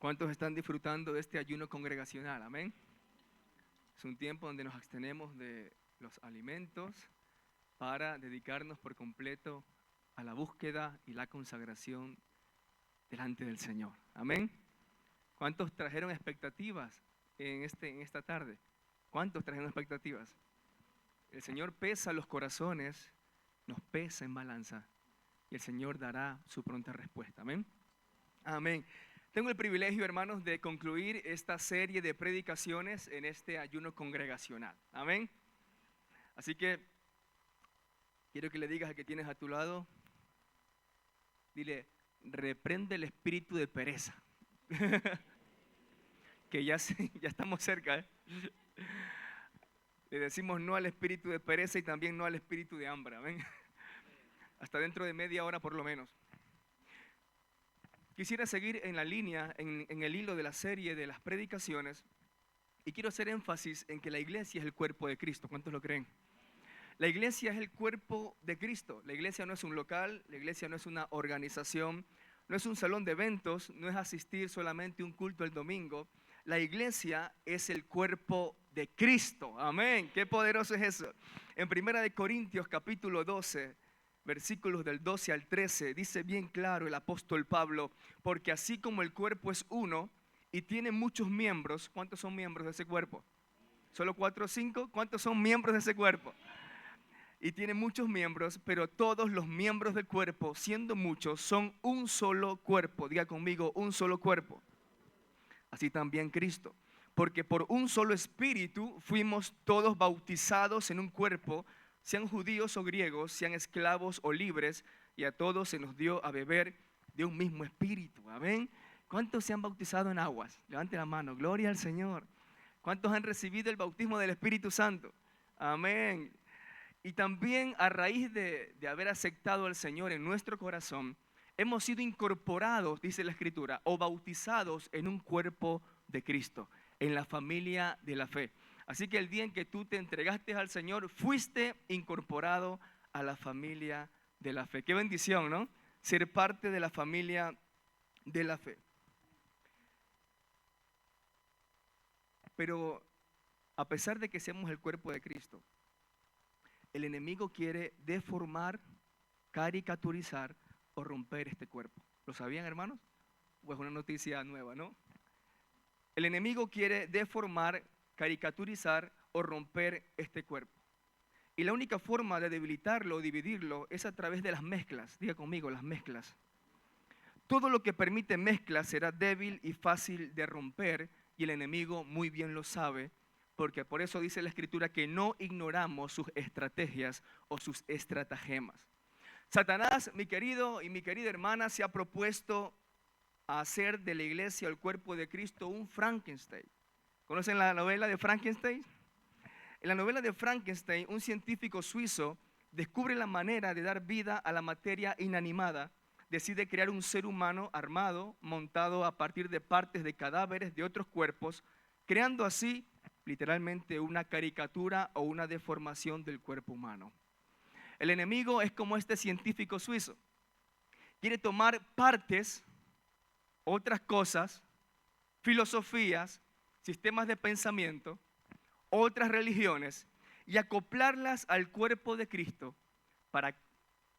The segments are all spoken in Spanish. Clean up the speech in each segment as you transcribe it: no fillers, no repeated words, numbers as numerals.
¿Cuántos están disfrutando de este ayuno congregacional? Amén. Es un tiempo donde nos abstenemos de los alimentos para dedicarnos por completo a la búsqueda y la consagración delante del Señor. Amén. ¿Cuántos trajeron expectativas en esta tarde? ¿Cuántos trajeron expectativas? El Señor pesa los corazones, nos pesa en balanza y el Señor dará su pronta respuesta. Amén. Amén. Tengo el privilegio, hermanos, de concluir esta serie de predicaciones en este ayuno congregacional. Amén. Así que quiero que le digas al que tienes a tu lado, dile, reprende el espíritu de pereza. Que ya estamos cerca, ¿eh? Le decimos no al espíritu de pereza y también no al espíritu de hambre. Amén. Hasta dentro de media hora por lo menos. Quisiera seguir en la línea, en el hilo de la serie de las predicaciones, y quiero hacer énfasis en que la iglesia es el cuerpo de Cristo. ¿Cuántos lo creen? La iglesia es el cuerpo de Cristo. La iglesia no es un local, la iglesia no es una organización, no es un salón de eventos, no es asistir solamente a un culto el domingo. La iglesia es el cuerpo de Cristo. Amén. Qué poderoso es eso. En 1 Corintios capítulo 12, versículos del 12 al 13, dice bien claro el apóstol Pablo, porque así como el cuerpo es uno y tiene muchos miembros, ¿cuántos son miembros de ese cuerpo? ¿Solo 4 o 5? ¿Cuántos son miembros de ese cuerpo? Y tiene muchos miembros, pero todos los miembros del cuerpo, siendo muchos, son un solo cuerpo. Diga conmigo, un solo cuerpo. Así también Cristo. Porque por un solo espíritu fuimos todos bautizados en un cuerpo, sean judíos o griegos, sean esclavos o libres, y a todos se nos dio a beber de un mismo espíritu. Amén. ¿Cuántos se han bautizado en aguas? Levante la mano, gloria al Señor. ¿Cuántos han recibido el bautismo del Espíritu Santo? Amén. Y también a raíz de haber aceptado al Señor en nuestro corazón, hemos sido incorporados, dice la Escritura, o bautizados en un cuerpo de Cristo, en la familia de la fe. Así que el día en que tú te entregaste al Señor, fuiste incorporado a la familia de la fe. Qué bendición, ¿no? Ser parte de la familia de la fe. Pero a pesar de que seamos el cuerpo de Cristo, el enemigo quiere deformar, caricaturizar o romper este cuerpo. ¿Lo sabían, hermanos? Pues una noticia nueva, ¿no? El enemigo quiere deformar, caricaturizar o romper este cuerpo. Y la única forma de debilitarlo o dividirlo es a través de las mezclas. Diga conmigo, las mezclas. Todo lo que permite mezcla será débil y fácil de romper, y el enemigo muy bien lo sabe, porque por eso dice la Escritura que no ignoramos sus estrategias o sus estratagemas. Satanás, mi querido y mi querida hermana, se ha propuesto a hacer de la iglesia, el cuerpo de Cristo, un Frankenstein. ¿Conocen la novela de Frankenstein? En la novela de Frankenstein, un científico suizo descubre la manera de dar vida a la materia inanimada. Decide crear un ser humano armado, montado a partir de partes de cadáveres de otros cuerpos, creando así literalmente una caricatura o una deformación del cuerpo humano. El enemigo es como este científico suizo. Quiere tomar partes, otras cosas, filosofías, sistemas de pensamiento, otras religiones y acoplarlas al cuerpo de Cristo para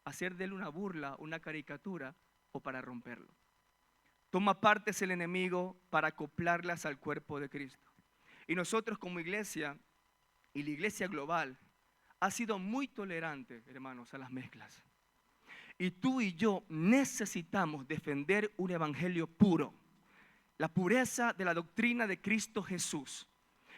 hacer de él una burla, una caricatura o para romperlo. Toma partes el enemigo para acoplarlas al cuerpo de Cristo. Y nosotros como iglesia y la iglesia global ha sido muy tolerante, hermanos, a las mezclas. Y tú y yo necesitamos defender un evangelio puro, la pureza de la doctrina de Cristo Jesús.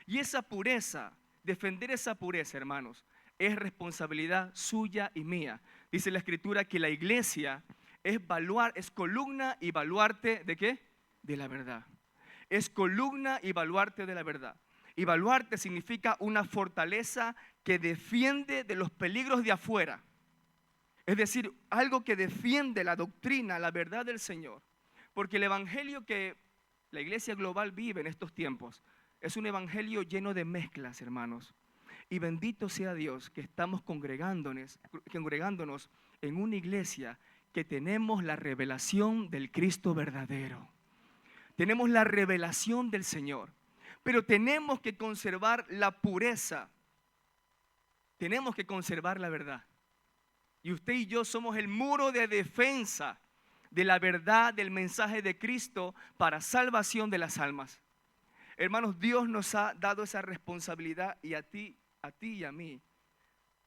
Y esa pureza, defender esa pureza, hermanos, es responsabilidad suya y mía. Dice la Escritura que la iglesia es columna y baluarte ¿de qué? De la verdad. Es columna y baluarte de la verdad. Y baluarte significa una fortaleza que defiende de los peligros de afuera. Es decir, algo que defiende la doctrina, la verdad del Señor. Porque el evangelio que la iglesia global vive en estos tiempos es un evangelio lleno de mezclas, hermanos. Y bendito sea Dios que estamos congregándonos en una iglesia que tenemos la revelación del Cristo verdadero. tenemos la revelación del Señor, pero tenemos que conservar la pureza, tenemos que conservar la verdad. Y usted y yo somos el muro de defensa de la verdad del mensaje de Cristo para salvación de las almas. Hermanos, Dios nos ha dado esa responsabilidad y a ti y a mí,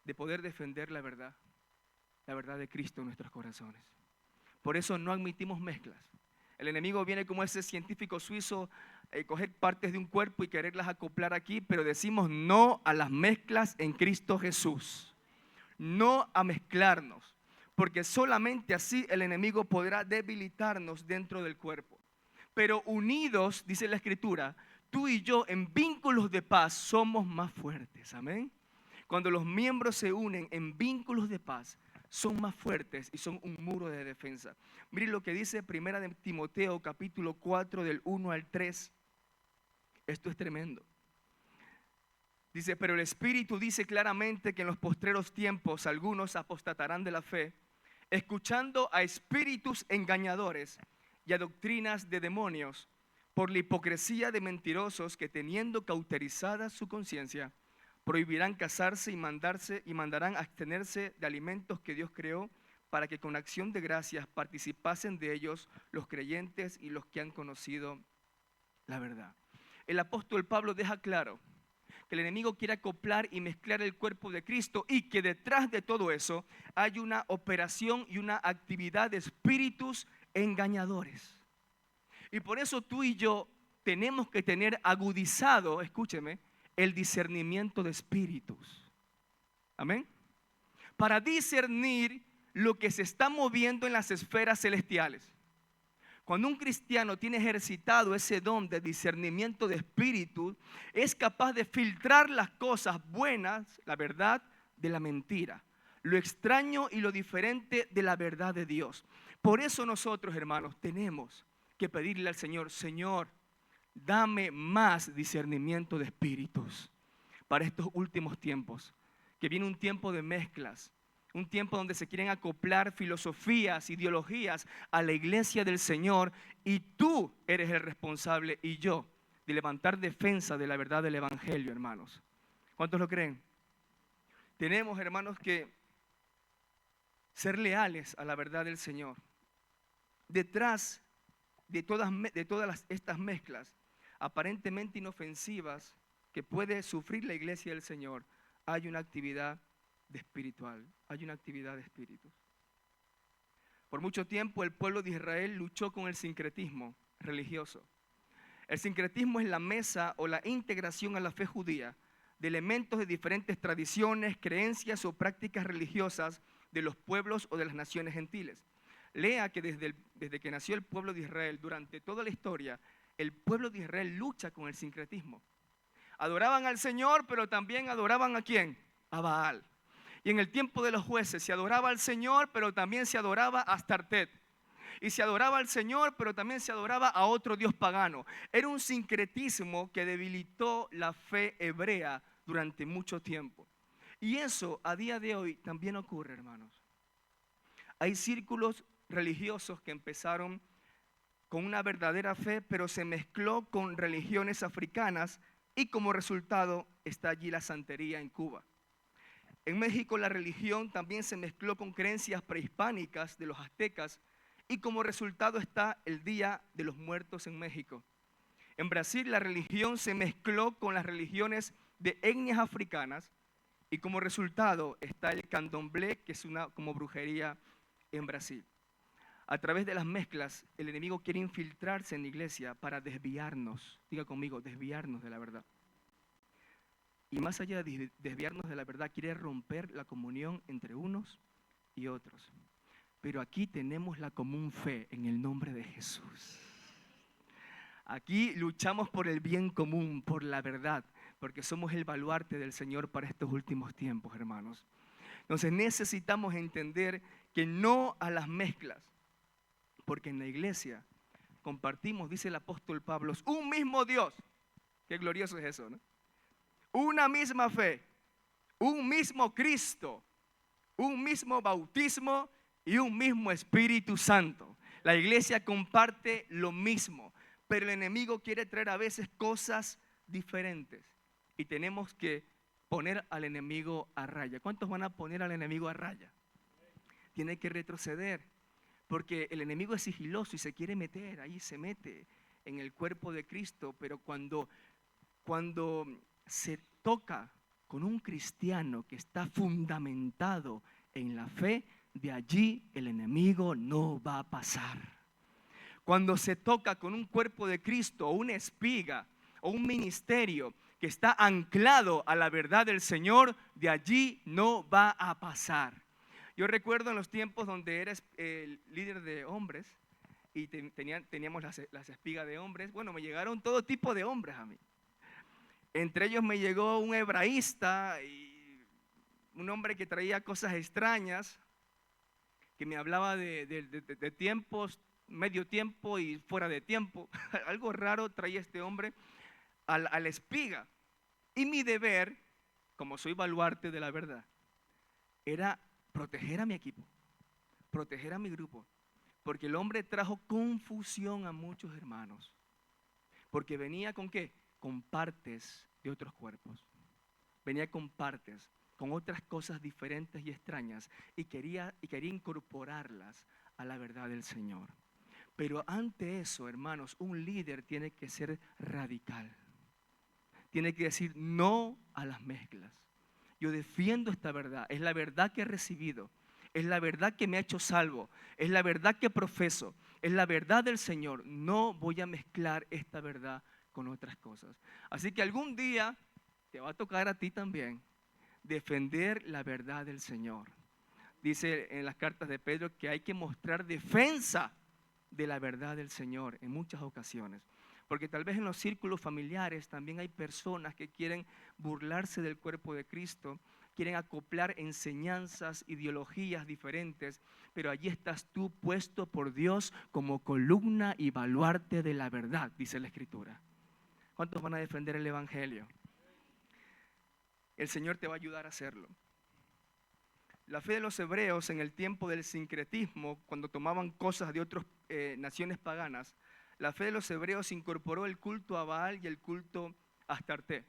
de poder defender la verdad de Cristo en nuestros corazones. Por eso no admitimos mezclas. El enemigo viene como ese científico suizo, coger partes de un cuerpo y quererlas acoplar aquí, pero decimos no a las mezclas en Cristo Jesús. No a mezclarnos, porque solamente así el enemigo podrá debilitarnos dentro del cuerpo. Pero unidos, dice la Escritura, tú y yo en vínculos de paz somos más fuertes. Amén. Cuando los miembros se unen en vínculos de paz, son más fuertes y son un muro de defensa. Miren lo que dice 1 de Timoteo capítulo 4 del 1 al 3. Esto es tremendo. Dice, pero el Espíritu dice claramente que en los postreros tiempos algunos apostatarán de la fe, escuchando a espíritus engañadores y a doctrinas de demonios, por la hipocresía de mentirosos que teniendo cauterizada su conciencia, prohibirán casarse y mandarán abstenerse de alimentos que Dios creó, para que con acción de gracias participasen de ellos los creyentes y los que han conocido la verdad. El apóstol Pablo deja claro que el enemigo quiere acoplar y mezclar el cuerpo de Cristo y que detrás de todo eso hay una operación y una actividad de espíritus engañadores. Y por eso tú y yo tenemos que tener agudizado, escúcheme, el discernimiento de espíritus. Amén. Para discernir lo que se está moviendo en las esferas celestiales. Cuando un cristiano tiene ejercitado ese don de discernimiento de espíritu, es capaz de filtrar las cosas buenas, la verdad, de la mentira, lo extraño y lo diferente de la verdad de Dios. Por eso nosotros, hermanos, tenemos que pedirle al Señor, Señor, dame más discernimiento de espíritus para estos últimos tiempos, que viene un tiempo de mezclas. Un tiempo donde se quieren acoplar filosofías, ideologías a la iglesia del Señor, y tú eres el responsable y yo de levantar defensa de la verdad del evangelio, hermanos. ¿Cuántos lo creen? Tenemos, hermanos, que ser leales a la verdad del Señor. Detrás de todas estas mezclas aparentemente inofensivas que puede sufrir la iglesia del Señor, hay una actividad espiritual, hay una actividad de espíritus. Por mucho tiempo el pueblo de Israel luchó con el sincretismo religioso. El sincretismo es la mesa o la integración a la fe judía de elementos de diferentes tradiciones, creencias o prácticas religiosas de los pueblos o de las naciones gentiles. Lea que desde que nació el pueblo de Israel, durante toda la historia, el pueblo de Israel lucha con el sincretismo. Adoraban al Señor, pero también adoraban ¿a quién? A Baal. Y en el tiempo de los jueces se adoraba al Señor, pero también se adoraba a Astartet. Y se adoraba al Señor, pero también se adoraba a otro dios pagano. Era un sincretismo que debilitó la fe hebrea durante mucho tiempo. Y eso a día de hoy también ocurre, hermanos. Hay círculos religiosos que empezaron con una verdadera fe, pero se mezcló con religiones africanas y como resultado está allí la santería en Cuba. En México la religión también se mezcló con creencias prehispánicas de los aztecas y como resultado está el Día de los Muertos en México. En Brasil la religión se mezcló con las religiones de etnias africanas y como resultado está el candomblé, que es una como brujería en Brasil. A través de las mezclas el enemigo quiere infiltrarse en la iglesia para desviarnos, diga conmigo, desviarnos de la verdad. Y más allá de desviarnos de la verdad, quiere romper la comunión entre unos y otros. Pero aquí tenemos la común fe en el nombre de Jesús. Aquí luchamos por el bien común, por la verdad, porque somos el baluarte del Señor para estos últimos tiempos, hermanos. Entonces necesitamos entender que no a las mezclas, porque en la iglesia compartimos, dice el apóstol Pablo, un mismo Dios. Qué glorioso es eso, ¿no? Una misma fe, un mismo Cristo, un mismo bautismo y un mismo Espíritu Santo. La iglesia comparte lo mismo, Pero el enemigo quiere traer a veces cosas diferentes. Y tenemos que poner al enemigo a raya. ¿Cuántos van a poner al enemigo a raya? Tiene que retroceder. Porque el enemigo es sigiloso y se quiere meter, ahí se mete en el cuerpo de Cristo. Pero cuando se toca con un cristiano que está fundamentado en la fe, de allí el enemigo no va a pasar. Cuando se toca con un cuerpo de Cristo o una espiga o un ministerio que está anclado a la verdad del Señor, de allí no va a pasar. Yo recuerdo en los tiempos donde eres el líder de hombres y teníamos las espigas de hombres. Bueno, me llegaron todo tipo de hombres a mí. Entre ellos me llegó un hebraísta y un hombre que traía cosas extrañas, que me hablaba de tiempos, medio tiempo y fuera de tiempo. Algo raro traía este hombre a la espiga. Y mi deber, como soy baluarte de la verdad, era proteger a mi equipo, proteger a mi grupo. Porque el hombre trajo confusión a muchos hermanos. Porque venía ¿con qué? Con partes de otros cuerpos. Venía con partes, con otras cosas diferentes y extrañas. Y quería incorporarlas a la verdad del Señor. Pero ante eso, hermanos, un líder tiene que ser radical. Tiene que decir no a las mezclas. Yo defiendo esta verdad, es la verdad que he recibido, es la verdad que me ha hecho salvo, es la verdad que profeso, es la verdad del Señor. No voy a mezclar esta verdad con otras cosas. Así que algún día te va a tocar a ti también defender la verdad del Señor. Dice en las cartas de Pedro que hay que mostrar defensa de la verdad del Señor en muchas ocasiones. Porque tal vez en los círculos familiares también hay personas que quieren burlarse del cuerpo de Cristo, quieren acoplar enseñanzas, ideologías diferentes, pero allí estás tú puesto por Dios como columna y baluarte de la verdad, dice la Escritura. ¿Cuántos van a defender el Evangelio? El Señor te va a ayudar a hacerlo. La fe de los hebreos en el tiempo del sincretismo, cuando tomaban cosas de otras naciones paganas, la fe de los hebreos incorporó el culto a Baal y el culto a Astarte.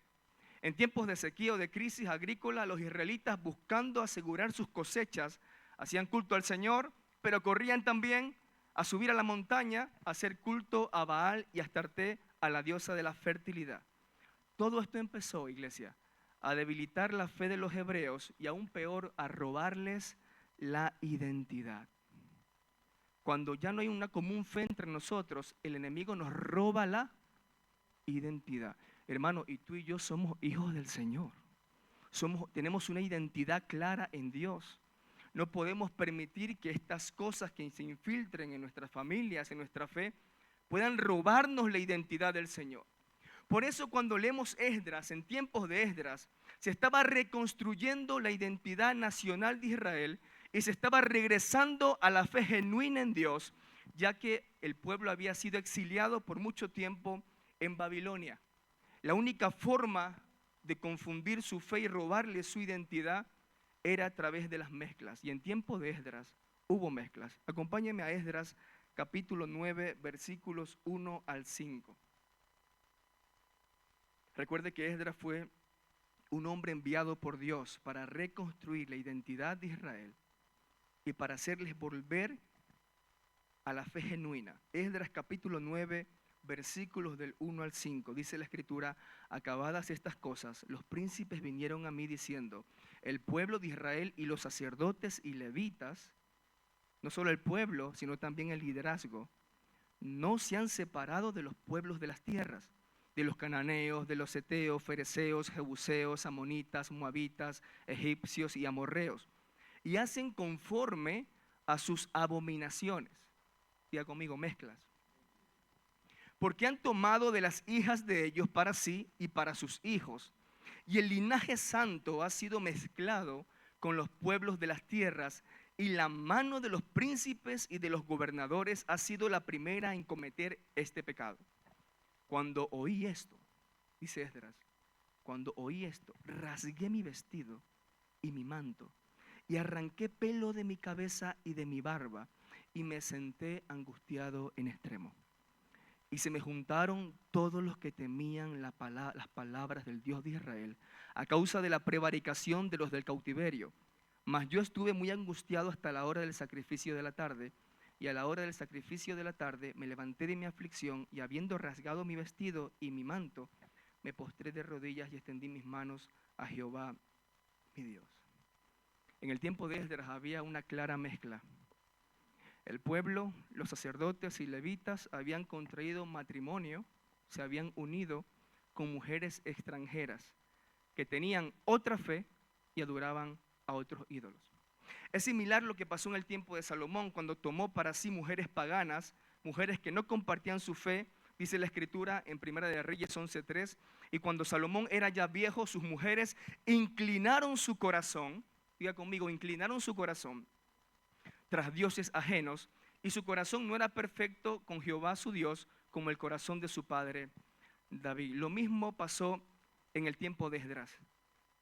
En tiempos de sequía o de crisis agrícola, los israelitas, buscando asegurar sus cosechas, hacían culto al Señor, pero corrían también a subir a la montaña a hacer culto a Baal y a Astarte, a la diosa de la fertilidad. Todo esto empezó, iglesia, a debilitar la fe de los hebreos y aún peor, a robarles la identidad. Cuando ya no hay una común fe entre nosotros, el enemigo nos roba la identidad. Hermano, y tú y yo somos hijos del Señor. Tenemos una identidad clara en Dios. No podemos permitir que estas cosas que se infiltren en nuestras familias, en nuestra fe, puedan robarnos la identidad del Señor. Por eso cuando leemos Esdras, en tiempos de Esdras, se estaba reconstruyendo la identidad nacional de Israel y se estaba regresando a la fe genuina en Dios, ya que el pueblo había sido exiliado por mucho tiempo en Babilonia. La única forma de confundir su fe y robarle su identidad era a través de las mezclas. Y en tiempo de Esdras hubo mezclas. Acompáñenme a Esdras capítulo 9, versículos 1 al 5. Recuerde que Esdras fue un hombre enviado por Dios para reconstruir la identidad de Israel y para hacerles volver a la fe genuina. Esdras capítulo 9, versículos del 1 al 5. Dice la Escritura: acabadas estas cosas, los príncipes vinieron a mí diciendo: el pueblo de Israel y los sacerdotes y levitas, no solo el pueblo, sino también el liderazgo, no se han separado de los pueblos de las tierras, de los cananeos, de los heteos, fereceos, jebuseos, amonitas, moabitas, egipcios y amorreos, y hacen conforme a sus abominaciones. Diga conmigo, mezclas. Porque han tomado de las hijas de ellos para sí y para sus hijos, y el linaje santo ha sido mezclado con los pueblos de las tierras, y la mano de los príncipes y de los gobernadores ha sido la primera en cometer este pecado. Cuando oí esto, dice Esdras, cuando oí esto, rasgué mi vestido y mi manto, y arranqué pelo de mi cabeza y de mi barba, y me senté angustiado en extremo. Y se me juntaron todos los que temían las palabras del Dios de Israel, a causa de la prevaricación de los del cautiverio. Mas yo estuve muy angustiado hasta la hora del sacrificio de la tarde, y a la hora del sacrificio de la tarde me levanté de mi aflicción, y habiendo rasgado mi vestido y mi manto, me postré de rodillas y extendí mis manos a Jehová, mi Dios. En el tiempo de Esdras había una clara mezcla. El pueblo, los sacerdotes y levitas habían contraído matrimonio, se habían unido con mujeres extranjeras que tenían otra fe y adoraban a otros ídolos. Es similar lo que pasó en el tiempo de Salomón, cuando tomó para sí mujeres paganas, mujeres que no compartían su fe. Dice la Escritura en Primera de Reyes 11:3, y cuando Salomón era ya viejo, sus mujeres inclinaron su corazón, diga conmigo, inclinaron su corazón tras dioses ajenos, y su corazón no era perfecto con Jehová su Dios, como el corazón de su padre David. Lo mismo pasó en el tiempo de Esdras,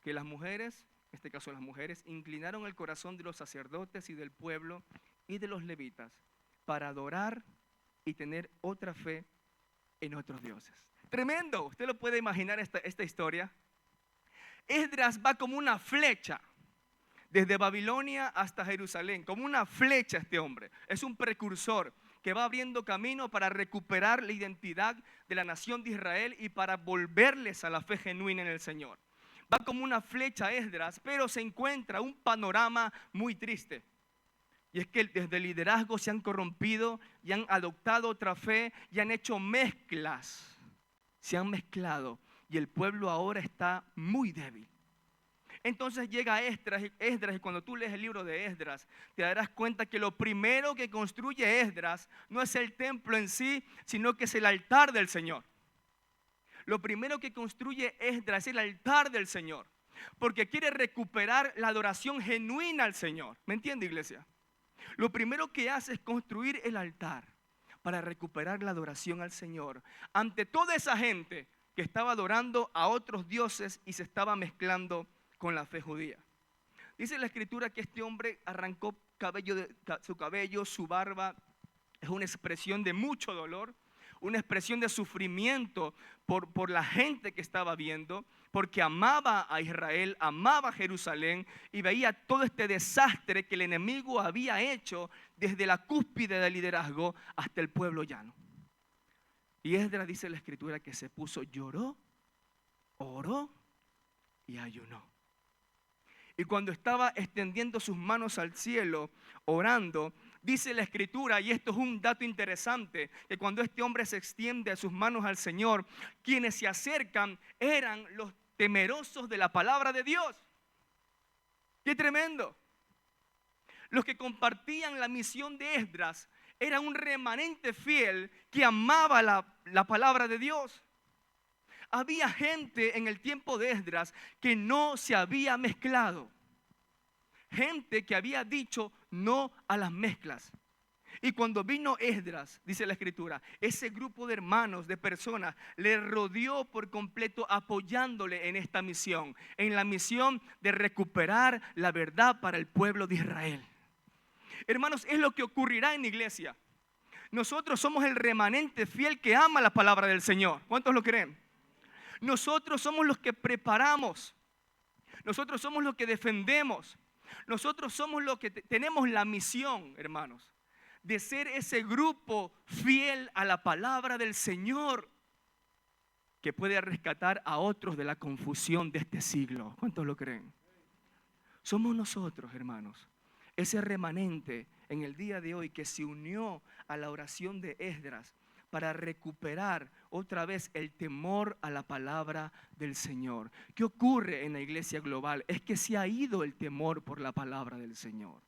que las mujeres, en este caso las mujeres, inclinaron el corazón de los sacerdotes y del pueblo y de los levitas para adorar y tener otra fe en otros dioses. Tremendo, usted lo puede imaginar esta historia. Esdras va como una flecha desde Babilonia hasta Jerusalén, como una flecha este hombre. Es un precursor que va abriendo camino para recuperar la identidad de la nación de Israel y para volverles a la fe genuina en el Señor. Va como una flecha Esdras, pero se encuentra un panorama muy triste. Y es que desde el liderazgo se han corrompido y han adoptado otra fe y han hecho mezclas. Se han mezclado y el pueblo ahora está muy débil. Entonces llega Esdras, y cuando tú lees el libro de Esdras, te darás cuenta que lo primero que construye Esdras no es el templo en sí, sino que es el altar del Señor. Lo primero que construye Esdras es el altar del Señor, porque quiere recuperar la adoración genuina al Señor. ¿Me entiende, iglesia? Lo primero que hace es construir el altar para recuperar la adoración al Señor ante toda esa gente que estaba adorando a otros dioses y se estaba mezclando con la fe judía. Dice la Escritura que este hombre arrancó su cabello, su barba. Es una expresión de mucho dolor, una expresión de sufrimiento por la gente que estaba viendo, porque amaba a Israel, amaba a Jerusalén y veía todo este desastre que el enemigo había hecho desde la cúspide del liderazgo hasta el pueblo llano. Y Esdras, dice la Escritura, que se puso, lloró, oró y ayunó. Y cuando estaba extendiendo sus manos al cielo, orando, dice la Escritura, y esto es un dato interesante, que cuando este hombre se extiende sus manos al Señor, quienes se acercan eran los temerosos de la palabra de Dios. ¡Qué tremendo! Los que compartían la misión de Esdras eran un remanente fiel que amaba la palabra de Dios. Había gente en el tiempo de Esdras que no se había mezclado. Gente que había dicho no a las mezclas. Y cuando vino Esdras, dice la Escritura, ese grupo de hermanos, de personas, le rodeó por completo apoyándole en esta misión. En la misión de recuperar la verdad para el pueblo de Israel. Hermanos, es lo que ocurrirá en la iglesia. Nosotros somos el remanente fiel que ama la palabra del Señor. ¿Cuántos lo creen? Nosotros somos los que preparamos. Nosotros somos los que defendemos. Nosotros somos los que tenemos la misión, hermanos, de ser ese grupo fiel a la palabra del Señor que puede rescatar a otros de la confusión de este siglo. ¿Cuántos lo creen? Somos nosotros, hermanos, ese remanente en el día de hoy que se unió a la oración de Esdras para recuperar otra vez el temor a la palabra del Señor. ¿Qué ocurre en la iglesia global? Es que se ha ido el temor por la palabra del Señor.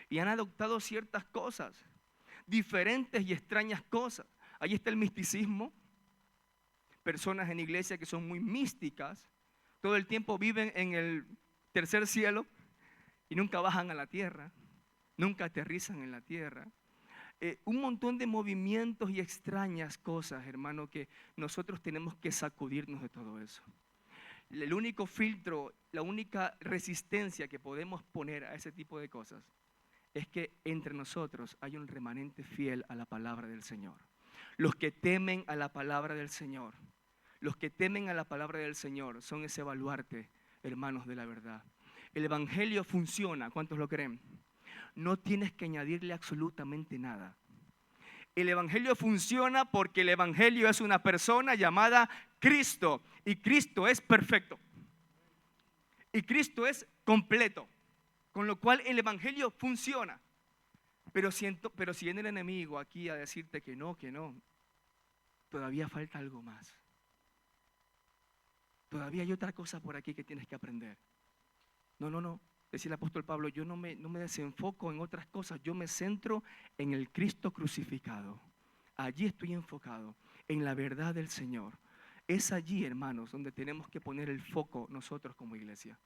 Y han adoptado ciertas cosas, diferentes y extrañas cosas. Ahí está el misticismo. Personas en la iglesia que son muy místicas, todo el tiempo viven en el tercer cielo y nunca bajan a la tierra, nunca aterrizan en la tierra. Un montón de movimientos y extrañas cosas, hermano, que nosotros tenemos que sacudirnos de todo eso. El único filtro, la única resistencia que podemos poner a ese tipo de cosas es que entre nosotros hay un remanente fiel a la palabra del Señor. Los que temen a la palabra del Señor. Los que temen a la palabra del Señor son ese baluarte, hermanos de la verdad. El evangelio funciona, ¿cuántos lo creen? No tienes que añadirle absolutamente nada. El evangelio funciona porque el evangelio es una persona llamada Cristo. Y Cristo es perfecto. Y Cristo es completo. Con lo cual el evangelio funciona. Pero si viene el enemigo aquí a decirte que no, todavía falta algo más. Todavía hay otra cosa por aquí que tienes que aprender. No. Decía el apóstol Pablo, yo no me desenfoco en otras cosas, yo me centro en el Cristo crucificado. Allí estoy enfocado, en la verdad del Señor. Es allí, hermanos, donde tenemos que poner el foco nosotros como iglesia.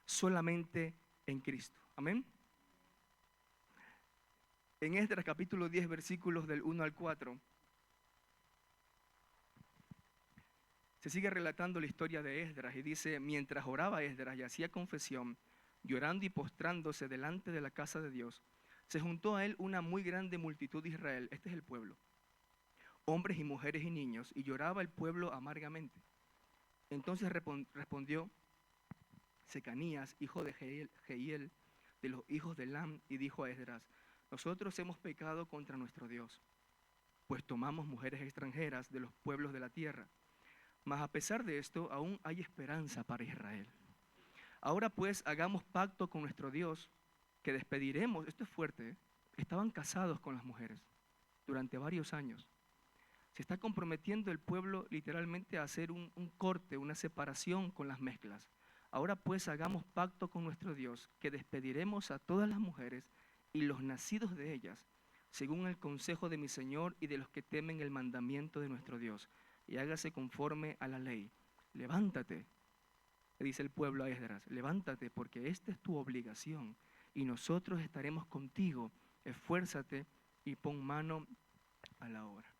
Solamente en Cristo. Amén. En Esdras capítulo 10, versículos del 1 al 4, se sigue relatando la historia de Esdras y dice, mientras oraba Esdras y hacía confesión, llorando y postrándose delante de la casa de Dios, se juntó a él una muy grande multitud de Israel. Este es el pueblo. Hombres y mujeres y niños, y lloraba el pueblo amargamente. Entonces respondió Secanías, hijo de Jehiel, de los hijos de Elam, y dijo a Esdras, nosotros hemos pecado contra nuestro Dios, pues tomamos mujeres extranjeras de los pueblos de la tierra. Mas a pesar de esto, aún hay esperanza para Israel. Ahora pues, hagamos pacto con nuestro Dios, que despediremos, esto es fuerte, estaban casados con las mujeres durante varios años. Se está comprometiendo el pueblo literalmente a hacer un corte, una separación con las mezclas. Ahora pues, hagamos pacto con nuestro Dios, que despediremos a todas las mujeres y los nacidos de ellas, según el consejo de mi Señor y de los que temen el mandamiento de nuestro Dios, y hágase conforme a la ley. Levántate, le dice el pueblo a Esdras, levántate porque esta es tu obligación y nosotros estaremos contigo, esfuérzate y pon mano a la obra.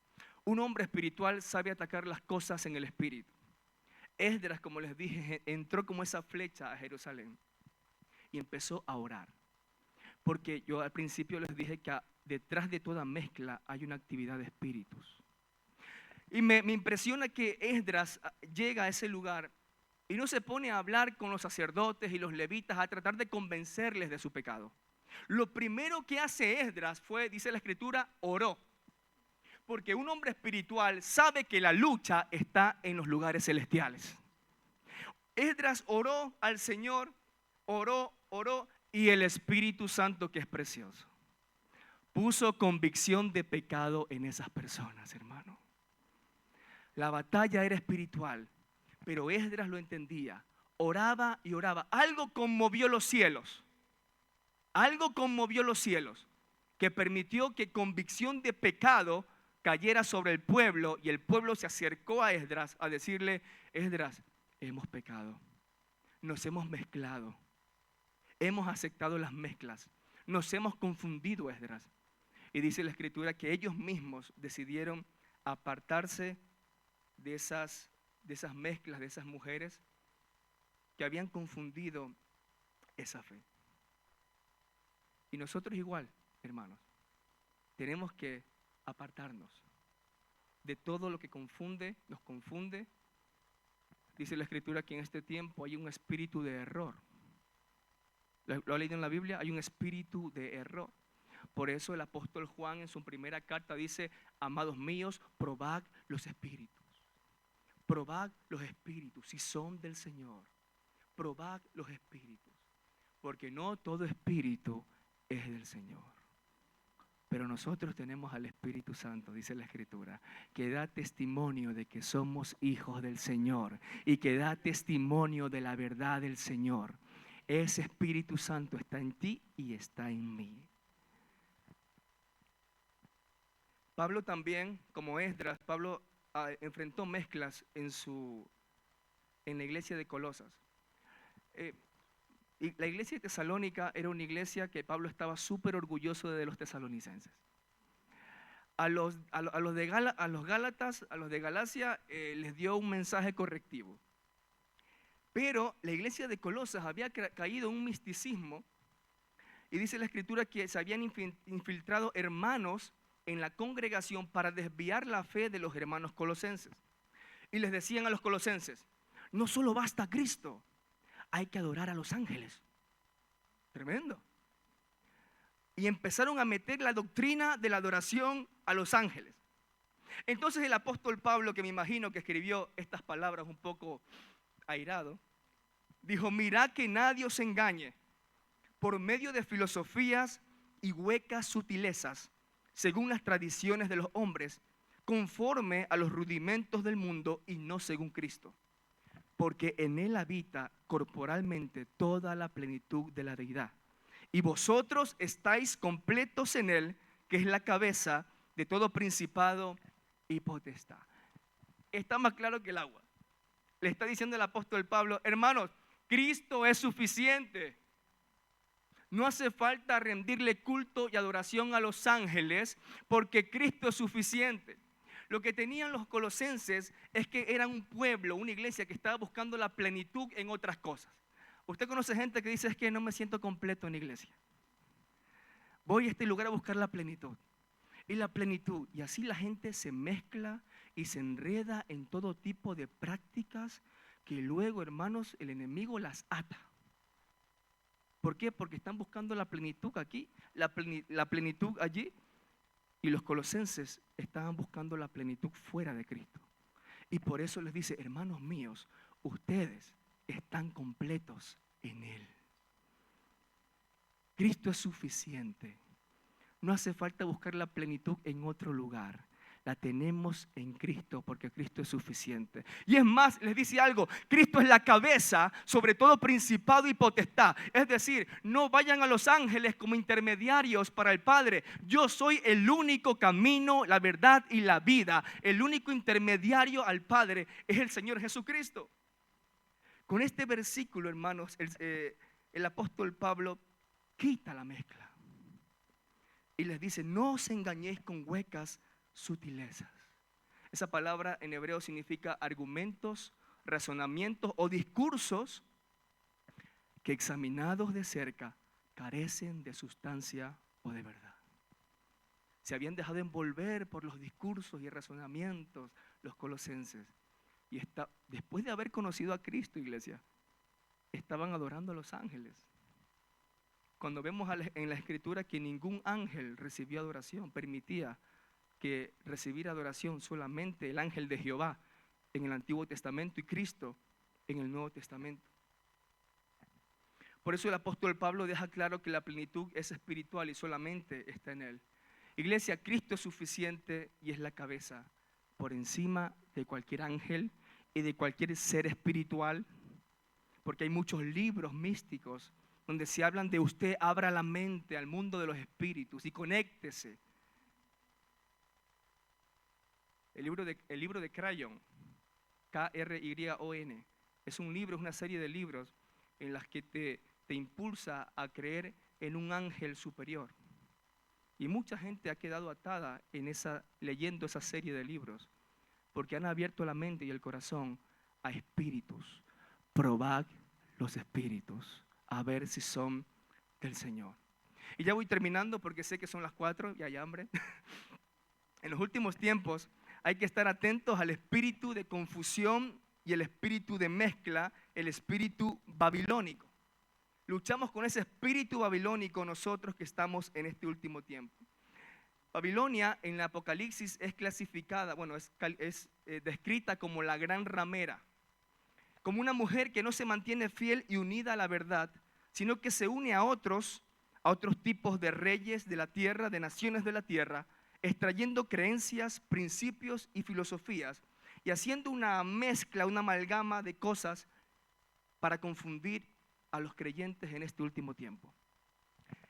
Un hombre espiritual sabe atacar las cosas en el espíritu. Esdras, como les dije, entró como esa flecha a Jerusalén y empezó a orar. Porque yo al principio les dije que detrás de toda mezcla hay una actividad de espíritus. Y me impresiona que Esdras llega a ese lugar y no se pone a hablar con los sacerdotes y los levitas a tratar de convencerles de su pecado. Lo primero que hace Esdras fue, dice la escritura, oró. Porque un hombre espiritual sabe que la lucha está en los lugares celestiales. Esdras oró al Señor, oró, y el Espíritu Santo, que es precioso, puso convicción de pecado en esas personas, hermano. La batalla era espiritual, pero Esdras lo entendía. Oraba y oraba. Algo conmovió los cielos. Algo conmovió los cielos que permitió que convicción de pecado cayera sobre el pueblo, y el pueblo se acercó a Esdras a decirle, Esdras, hemos pecado, nos hemos mezclado, hemos aceptado las mezclas, nos hemos confundido, Esdras. Y dice la escritura que ellos mismos decidieron apartarse de esas mezclas, de esas mujeres que habían confundido esa fe. Y nosotros igual, hermanos, tenemos que apartarnos de todo lo que nos confunde. Dice la escritura que en este tiempo hay un espíritu de error. ¿Lo ha leído en la Biblia? Hay un espíritu de error. Por eso el apóstol Juan en su primera carta dice, amados míos, probad los espíritus. Probad los espíritus si son del Señor. Probad los espíritus. Porque no todo espíritu es del Señor. Pero nosotros tenemos al Espíritu Santo, dice la Escritura, que da testimonio de que somos hijos del Señor y que da testimonio de la verdad del Señor. Ese Espíritu Santo está en ti y está en mí. Pablo también, como Esdras, Pablo enfrentó mezclas en la iglesia de Colosas. Y la iglesia de Tesalónica era una iglesia que Pablo estaba súper orgulloso de los tesalonicenses. A los de Gálatas, a los de Galacia, les dio un mensaje correctivo. Pero la iglesia de Colosas había caído en un misticismo, y dice la escritura que se habían infiltrado hermanos en la congregación para desviar la fe de los hermanos colosenses. Y les decían a los colosenses, no solo basta Cristo, hay que adorar a los ángeles. Tremendo. Y empezaron a meter la doctrina de la adoración a los ángeles. Entonces el apóstol Pablo, que me imagino que escribió estas palabras un poco airado, dijo, mirad que nadie os engañe por medio de filosofías y huecas sutilezas, según las tradiciones de los hombres, conforme a los rudimentos del mundo y no según Cristo. Porque en él habita corporalmente toda la plenitud de la deidad. Y vosotros estáis completos en él, que es la cabeza de todo principado y potestad. Está más claro que el agua. Le está diciendo el apóstol Pablo, hermanos, Cristo es suficiente. No hace falta rendirle culto y adoración a los ángeles, porque Cristo es suficiente. Lo que tenían los colosenses es que eran un pueblo, una iglesia que estaba buscando la plenitud en otras cosas. Usted conoce gente que dice, es que no me siento completo en la iglesia. Voy a este lugar a buscar la plenitud. Y la plenitud, y así la gente se mezcla y se enreda en todo tipo de prácticas que luego, hermanos, el enemigo las ata. ¿Por qué? Porque están buscando la plenitud aquí, la plenitud allí. Y los colosenses estaban buscando la plenitud fuera de Cristo. Y por eso les dice, hermanos míos, ustedes están completos en Él. Cristo es suficiente. No hace falta buscar la plenitud en otro lugar. La tenemos en Cristo porque Cristo es suficiente. Y es más, les dice algo, Cristo es la cabeza sobre todo principado y potestad. Es decir, no vayan a los ángeles como intermediarios para el Padre. Yo soy el único camino, la verdad y la vida. El único intermediario al Padre es el Señor Jesucristo. Con este versículo, hermanos, el apóstol Pablo quita la mezcla. Y les dice, no os engañéis con huecas sutilezas. Esa palabra en hebreo significa argumentos, razonamientos o discursos que examinados de cerca carecen de sustancia o de verdad. Se habían dejado envolver por los discursos y razonamientos los colosenses. Y después de haber conocido a Cristo, iglesia, estaban adorando a los ángeles. Cuando vemos en la Escritura que ningún ángel recibió adoración, permitía que recibir adoración solamente el ángel de Jehová en el Antiguo Testamento y Cristo en el Nuevo Testamento. Por eso el apóstol Pablo deja claro que la plenitud es espiritual y solamente está en Él. Iglesia, Cristo es suficiente y es la cabeza por encima de cualquier ángel y de cualquier ser espiritual, porque hay muchos libros místicos donde se hablan de usted abra la mente al mundo de los espíritus y conéctese. El libro de Crayon, Kryon, es un libro, es una serie de libros en las que te impulsa a creer en un ángel superior. Y mucha gente ha quedado atada leyendo esa serie de libros, porque han abierto la mente y el corazón a espíritus. Probad los espíritus, a ver si son del Señor. Y ya voy terminando porque sé que son las 4 y hay hambre. En los últimos tiempos hay que estar atentos al espíritu de confusión y el espíritu de mezcla, el espíritu babilónico. Luchamos con ese espíritu babilónico nosotros que estamos en este último tiempo. Babilonia en el Apocalipsis es clasificada, es descrita como la gran ramera, como una mujer que no se mantiene fiel y unida a la verdad, sino que se une a otros tipos de reyes de la tierra, de naciones de la tierra, extrayendo creencias, principios y filosofías y haciendo una mezcla, una amalgama de cosas para confundir a los creyentes en este último tiempo.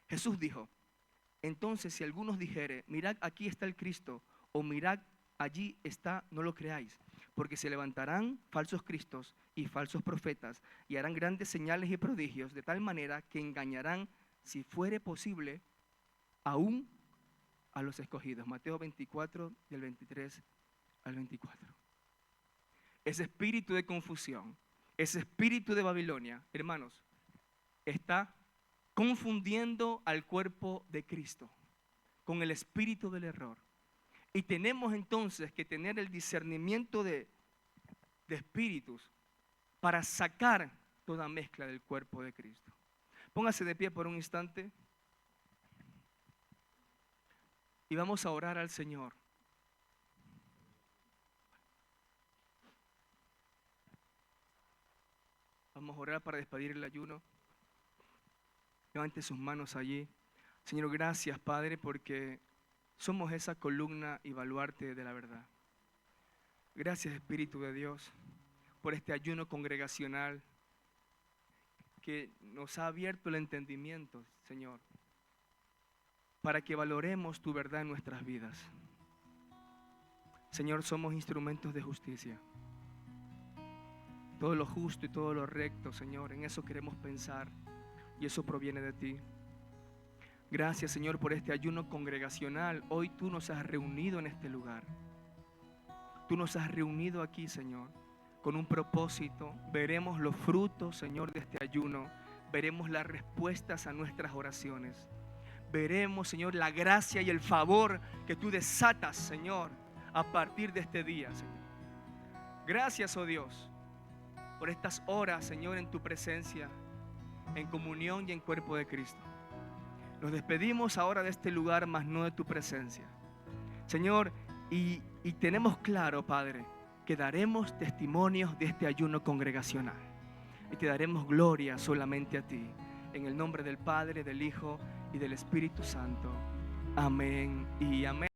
Jesús dijo, entonces si algunos dijere, mirad aquí está el Cristo, o mirad allí está, no lo creáis, porque se levantarán falsos cristos y falsos profetas y harán grandes señales y prodigios de tal manera que engañarán, si fuere posible, aún a los escogidos. Mateo 24, del 23 al 24. Ese espíritu de confusión, ese espíritu de Babilonia, hermanos, está confundiendo al cuerpo de Cristo con el espíritu del error. Y tenemos entonces que tener el discernimiento de espíritus para sacar toda mezcla del cuerpo de Cristo. Póngase de pie por un instante y vamos a orar al Señor. Vamos a orar para despedir el ayuno. Levante sus manos allí. Señor, gracias, Padre, porque somos esa columna y baluarte de la verdad. Gracias, Espíritu de Dios, por este ayuno congregacional que nos ha abierto el entendimiento, Señor, para que valoremos tu verdad en nuestras vidas. Señor, somos instrumentos de justicia. Todo lo justo y todo lo recto, Señor, en eso queremos pensar y eso proviene de ti. Gracias, Señor, por este ayuno congregacional. Hoy tú nos has reunido en este lugar. Tú nos has reunido aquí, Señor, con un propósito. Veremos los frutos, Señor, de este ayuno. Veremos las respuestas a nuestras oraciones. Veremos, Señor, la gracia y el favor que tú desatas, Señor, a partir de este día, Señor. Gracias, oh Dios, por estas horas, Señor, en tu presencia, en comunión y en cuerpo de Cristo. Nos despedimos ahora de este lugar, mas no de tu presencia, Señor, y tenemos claro, Padre, que daremos testimonios de este ayuno congregacional y te daremos gloria solamente a ti, en el nombre del Padre, del Hijo y del Espíritu Santo. Amén y amén.